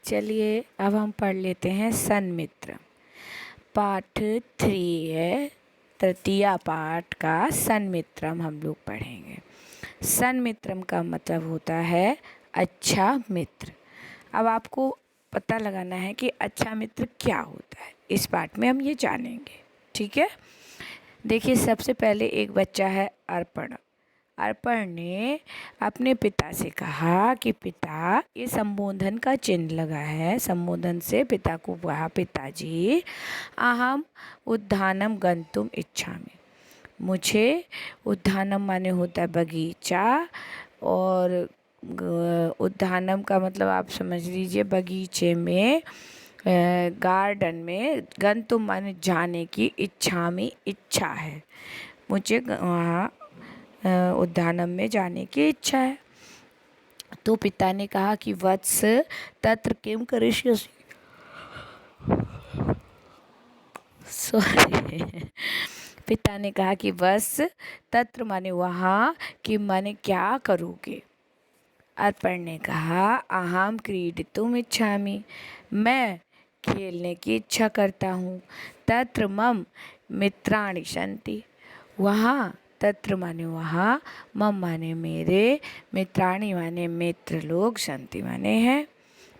चलिए अब हम पढ़ लेते हैं सन्मित्र। पाठ 3 है, तृतीया पाठ का सन्मित्रम हम लोग पढ़ेंगे। सन्मित्रम का मतलब होता है अच्छा मित्र। अब आपको पता लगाना है कि अच्छा मित्र क्या होता है, इस पाठ में हम ये जानेंगे। ठीक है, देखिए सबसे पहले एक बच्चा है अर्पण। अर्पण ने अपने पिता से कहा कि पिता, ये संबोधन का चिन्ह लगा है, संबोधन से पिता को कहा, पिताजी अहम उद्यानम गंतुम इच्छामि। मुझे उद्यानम माने होता है बगीचा, और उद्यानम का मतलब आप समझ लीजिए बगीचे में, गार्डन में। गंतुम माने जाने की, इच्छामि इच्छा है, मुझे वहाँ उद्यानम में जाने की इच्छा है। तो पिता ने कहा कि वत्स तत्र किम करिष्यसि। सॉरी पिता ने कहा कि वत्स तत्र माने वहाँ, किम माने क्या करोगे। अर्पण ने कहा अहम क्रीडितुम इच्छामि, मैं खेलने की इच्छा करता हूँ। तत्र मम मित्राणि सन्ति, वहाँ, तत्र माने वहाँ, मम माने मेरे, मित्राणि माने मित्र लोग, सन्ति माने हैं,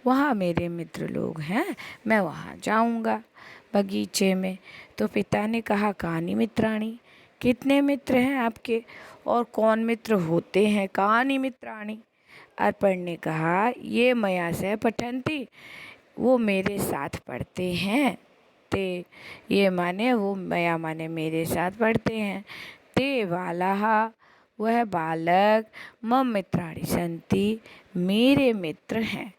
वहाँ मेरे मित्र लोग हैं, मैं वहाँ जाऊँगा बगीचे में। तो पिता ने कहा कानि मित्राणि, कितने मित्र हैं आपके, और कौन मित्र होते हैं, कानि मित्राणि। अर्पण ने कहा ये मया सह पठन्ति, वो मेरे साथ पढ़ते हैं। ते, ये माने वो, मया माने मेरे साथ पढ़ते हैं। ते बालाः, वह बालक, मम मित्राणि सन्ति, मेरे मित्र हैं,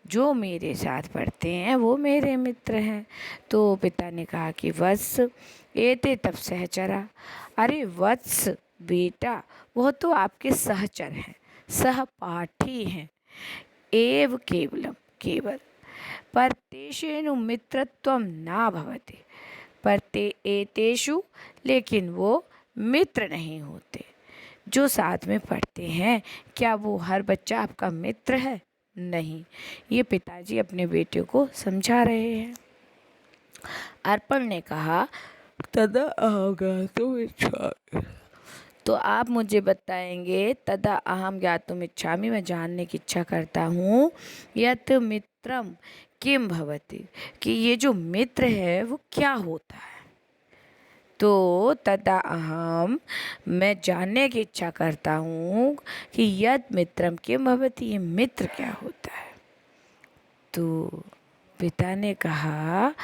जो मेरे साथ पढ़ते हैं वो मेरे मित्र हैं। तो पिता ने कहा कि वत्स एते तब सहचरा, अरे वत्स बेटा, वह तो आपके सहचर हैं, सहपाठी हैं। एव केवलम, केवल, पर तेषु मित्रत्वं न भवति, पर ते एतेषु, लेकिन वो मित्र नहीं होते। जो साथ में पढ़ते हैं, क्या वो हर बच्चा आपका मित्र है? नहीं। ये पिताजी अपने बेटे को समझा रहे हैं। अर्पण ने कहा तदा अहम ज्ञातुम इच्छामि, तो आप मुझे बताएंगे, तदा अहम ज्ञातुम इच्छामि, मैं जानने की इच्छा करता हूँ, यत् मित्रम किम भवति, कि ये जो मित्र है वो क्या होता है। तो तदा अहम, मैं जानने की इच्छा करता हूँ कि यत् मित्रम किम भवति, ये मित्र क्या होता है। तो पिता ने कहा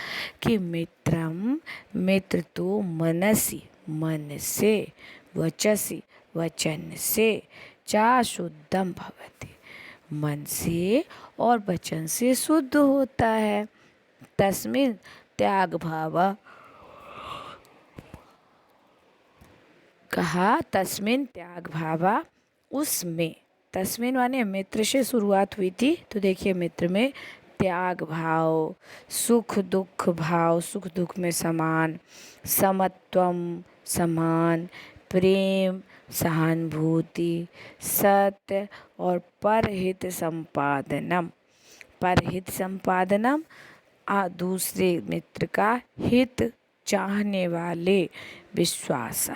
कि मित्रम, मित्र तो मनसी, मन से, वचसी, वचन से, चा शुद्धम भवति, मन से और वचन से शुद्ध होता है। तस्मिन् त्याग भाव, कहा तस्मिन् त्याग भावा, उसमें, तस्मिन् माने मित्र से शुरुआत हुई थी, तो देखिए मित्र में त्याग भाव, सुख दुख भाव, सुख दुख में समान, समत्वम समान, प्रेम सहानुभूति, सत्य और परहित संपादनम। परहित संपादनम, दूसरे मित्र का हित चाहने वाले, विश्वास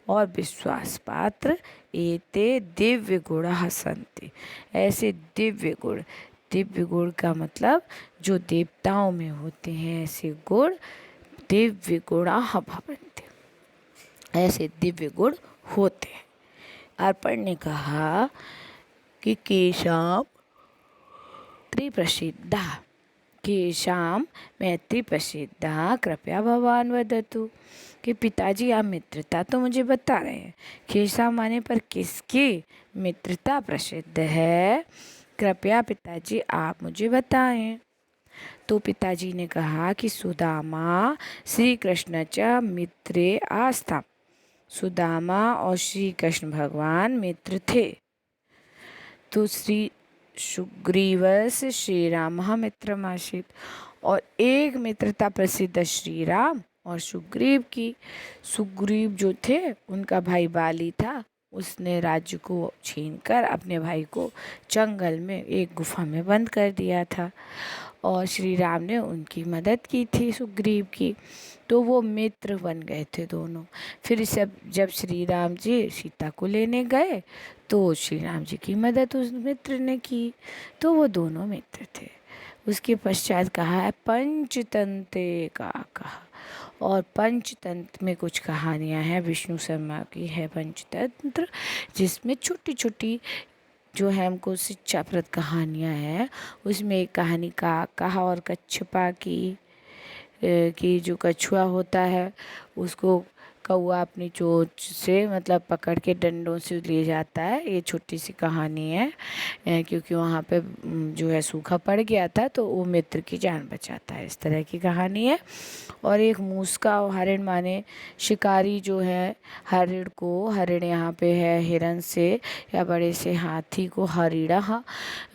और विश्वास पात्र, एते दिव्य गुणाः सन्ति, ऐसे दिव्य गुण। दिव्य गुण का मतलब जो देवताओं में होते हैं, ऐसे गुण दिव्य गुणाः भवन्ति, ऐसे दिव्य गुण होते हैं। अर्पण ने कहा कि केशाम त्रिप्रसिद्धा, केशाम मैं त्रिप्रसिद्धा कृपया भगवान वदतु, कि पिताजी आप मित्रता तो मुझे बता रहे हैं, केशा माने पर किसकी मित्रता प्रसिद्ध है, कृपया पिताजी आप मुझे बताएं। तो पिताजी ने कहा कि सुदामा श्री कृष्ण च मित्रे आस्था, सुदामा और श्री कृष्ण भगवान मित्र थे। तो श्री सुग्रीवस श्री राम मित्रमासीत, और एक मित्रता प्रसिद्ध श्री राम और सुग्रीव की। सुग्रीव जो थे उनका भाई बाली था, उसने राज्य को छीनकर अपने भाई को जंगल में एक गुफा में बंद कर दिया था और श्री राम ने उनकी मदद की थी सुग्रीव की, तो वो मित्र बन गए थे दोनों। फिर सब जब श्री राम जी सीता को लेने गए तो श्री राम जी की मदद उस मित्र ने की, तो वो दोनों मित्र थे। उसके पश्चात कहा है पंचतंत्रे का कहा, और पंचतंत्र में कुछ कहानियाँ हैं, विष्णु शर्मा की है पंचतंत्र, जिसमें छोटी छोटी जो है हमको शिक्षाप्रद कहानियाँ हैं। उसमें एक कहानी का कहा और कच्छपा की कि जो कछुआ होता है उसको कौआ अपनी चोंच से मतलब पकड़ के डंडों से ले जाता है। ये छोटी सी कहानी है क्योंकि वहाँ पे जो है सूखा पड़ गया था तो वो मित्र की जान बचाता है, इस तरह की कहानी है। और एक मूस का हरिण माने शिकारी जो है हरिण को, हरिण यहाँ पे है हिरण से या बड़े से हाथी को हरिड़ा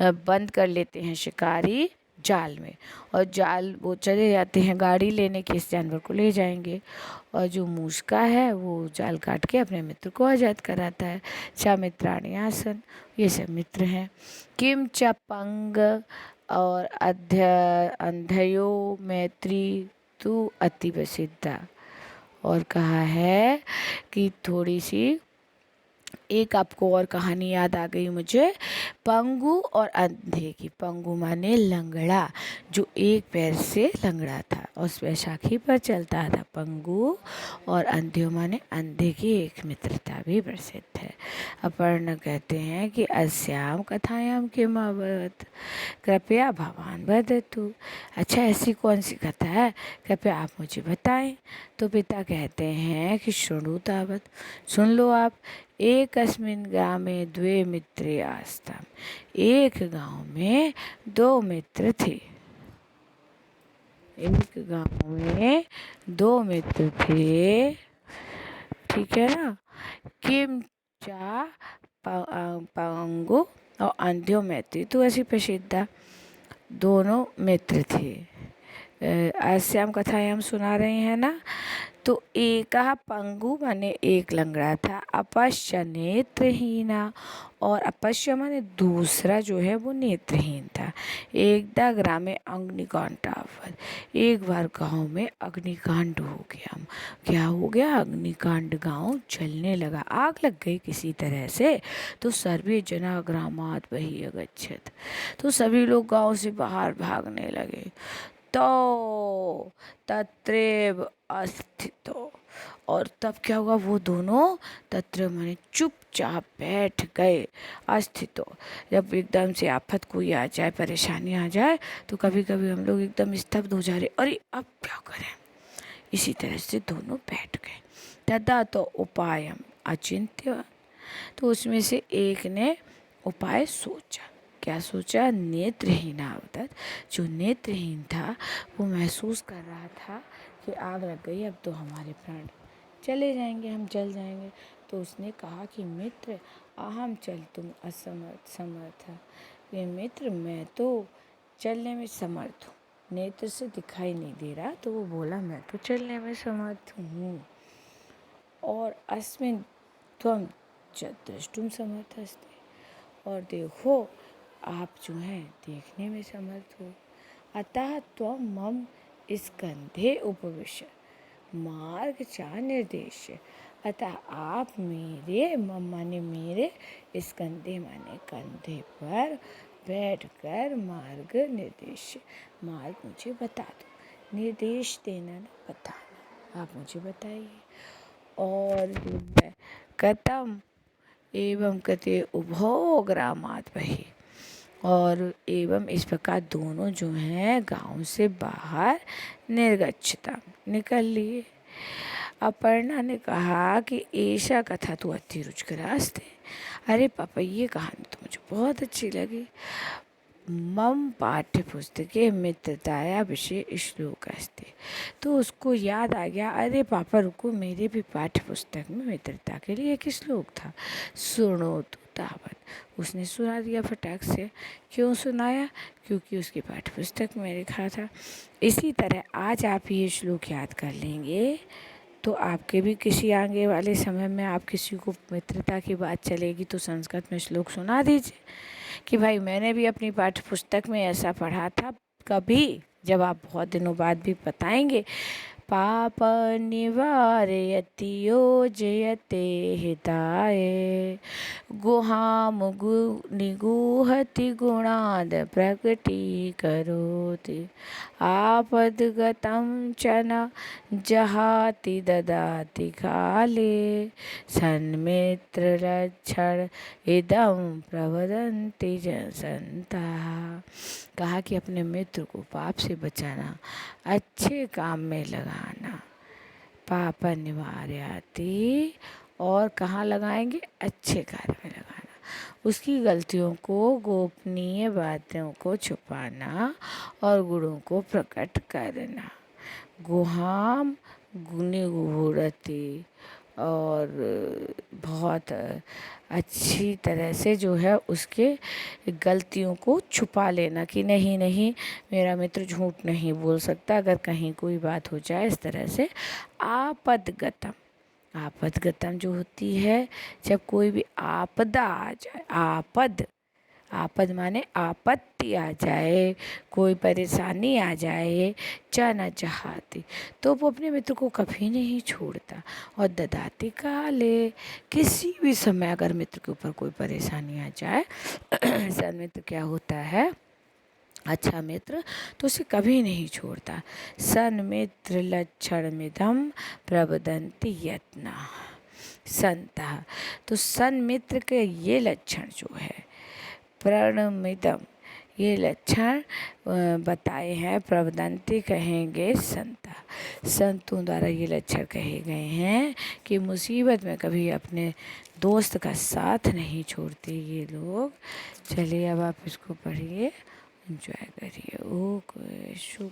बंद कर लेते हैं शिकारी जाल में, और जाल वो चले जाते हैं गाड़ी लेने के इस जानवर को ले जाएंगे, और जो मूस का है वो जाल काट के अपने मित्र को आज़ाद कराता है। च मित्राणि आसन, ये सब मित्र हैं। किम च पंग और अंधयो मैत्री तू अति प्रसिद्धा, और कहा है कि थोड़ी सी एक आपको और कहानी याद आ गई मुझे, पंगु और अंधे की। पंगु माने लंगड़ा, जो एक पैर से लंगड़ा था और बैसाखी पर चलता था। पंगु और अंधे माने अंधे की एक मित्रता भी प्रसिद्ध है। अपर्ण कहते हैं कि अस्याम कथायाम किम अभवत्, कृपया भगवान वदतु। अच्छा, ऐसी कौन सी कथा है, कृपया आप मुझे बताएं। तो पिता कहते हैं कि शृणु तावत्, सुन लो आप। एकस्मिन् ग्रामे द्वे मित्रे आस्ताम्, एक गांव में दो मित्र थे। एक गांव में दो मित्र थे, ठीक है ना। किम चा पंगु और अंध्यो मैत्री तो ऐसी प्रसिद्धा, दोनों मित्र थे। अस्याम कथाएं हम सुना रहे हैं ना। तो एक पंगु माने एक लंगड़ा था, अपश्य नेत्रहीना, और अपश्य माने दूसरा जो है वो नेत्रहीन था। एकदा ग्रामे अग्निकांड अभवत्, एक बार गांव में अग्निकांड हो गया। क्या हो गया, अग्निकांड, गांव जलने लगा, आग लग गई किसी तरह से। तो सर्वे जना ग्रामात् बहिः अगच्छत्, तो सभी लोग गांव से बाहर भागने लगे। तो तत्रेव अस्थितो, और तब क्या हुआ, वो दोनों तत्र माने चुपचाप बैठ गए। अस्थितो, जब एकदम से आफत कोई आ जाए, परेशानी आ जाए, तो कभी कभी हम लोग एकदम स्तब्ध हो जा रहे, अरे अब क्या करें, इसी तरह से दोनों बैठ गए। तदा तो उपायम अचिंत्य, तो उसमें से एक ने उपाय सोचा। क्या सोचा, नेत्रहीनावतत, जो नेत्रहीन था वो महसूस कर रहा था कि आग लग गई, अब तो हमारे प्राण चले जाएंगे, हम जल जाएंगे। तो उसने कहा कि मित्र अहम चल तुम असमर्थ समर्थ, ये मित्र मैं तो चलने में समर्थ हूँ। नेत्र से दिखाई नहीं दे रहा, तो वो बोला मैं तो चलने में समर्थ हूँ। और अस्मिन् त्वं च द्रष्टुम समर्थस्ते, और देखो आप जो हैं देखने में समर्थ हो। अतः त्वं मम स्कंधे उपविश्य मार्ग चा निर्देश्य, अतः आप मेरे मम माने मेरे स्कंधे माने कंधे पर बैठकर मार्ग निर्देश, मार्ग मुझे बता दो। निर्देश देना ना बताना, आप मुझे बताइए। और कथम एवं कते उभो ग्रामात् बहिः, और एवं इस प्रकार दोनों जो हैं गांव से बाहर निर्गच्छता निकल लिए। अपर्णा ने कहा कि ऐसा कथा तो अति रुचिकरास्ते, अरे पापा ये कहानी तो मुझे बहुत अच्छी लगी। मम पाठ्य पुस्तके मित्रताया विषय श्लोक अस्ति, तो उसको याद आ गया, अरे पापा रुको, मेरे भी पाठ्य पुस्तक में मित्रता के लिए एक श्लोक था, सुनो तो तावत। उसने सुना दिया फटाक से। क्यों सुनाया, क्योंकि उसकी पाठ्य पुस्तक में लिखा था। इसी तरह आज आप ये श्लोक याद कर लेंगे तो आपके भी किसी आगे वाले समय में आप किसी को मित्रता की बात चलेगी तो संस्कृत में श्लोक सुना दीजिए कि भाई मैंने भी अपनी पाठ्य पुस्तक में ऐसा पढ़ा था। कभी जब आप बहुत दिनों बाद भी बताएंगे, पाप निवारयति योजयते हिताय गुहाम निगूहति गुणाद प्रकटीकरोति आपद्गतं च न जहाति ददाति काले सन्मित्रलक्षण इदं प्रवदन्ति संताः। कहा कि अपने मित्र को पाप से बचाना, अच्छे काम में लगाना, पाप निवारयति, और कहाँ लगाएंगे, अच्छे कार्य में लगाना, उसकी गलतियों को, गोपनीय बातों को छुपाना और गुणों को प्रकट करना। गुहाम गुणिगूढ़ति, और बहुत अच्छी तरह से जो है उसके गलतियों को छुपा लेना कि नहीं नहीं मेरा मित्र झूठ नहीं बोल सकता अगर कहीं कोई बात हो जाए इस तरह से। आपदगतम, आपदगतम जो होती है जब कोई भी आपदा आ जाए, आपद माने आपत्ति आ जाए, कोई परेशानी आ जाए, च न चाहती, तो वो अपने मित्र को कभी नहीं छोड़ता। और ददाती काले, किसी भी समय अगर मित्र के ऊपर कोई परेशानी आ जाए सन्मित्र क्या होता है, अच्छा मित्र, तो उसे कभी नहीं छोड़ता। सन्मित्र लक्षण मिदम प्रवदन्ति यत्ना संता, तो सन्मित्र के ये लक्षण जो है, प्रणमिदम, ये लक्षण बताए हैं, प्रवदंती कहेंगे संता, संतों द्वारा ये लक्षण कहे गए हैं कि मुसीबत में कभी अपने दोस्त का साथ नहीं छोड़ते ये लोग। चलिए अब आप इसको पढ़िए, एंजॉय करिए। ओके, शुभ।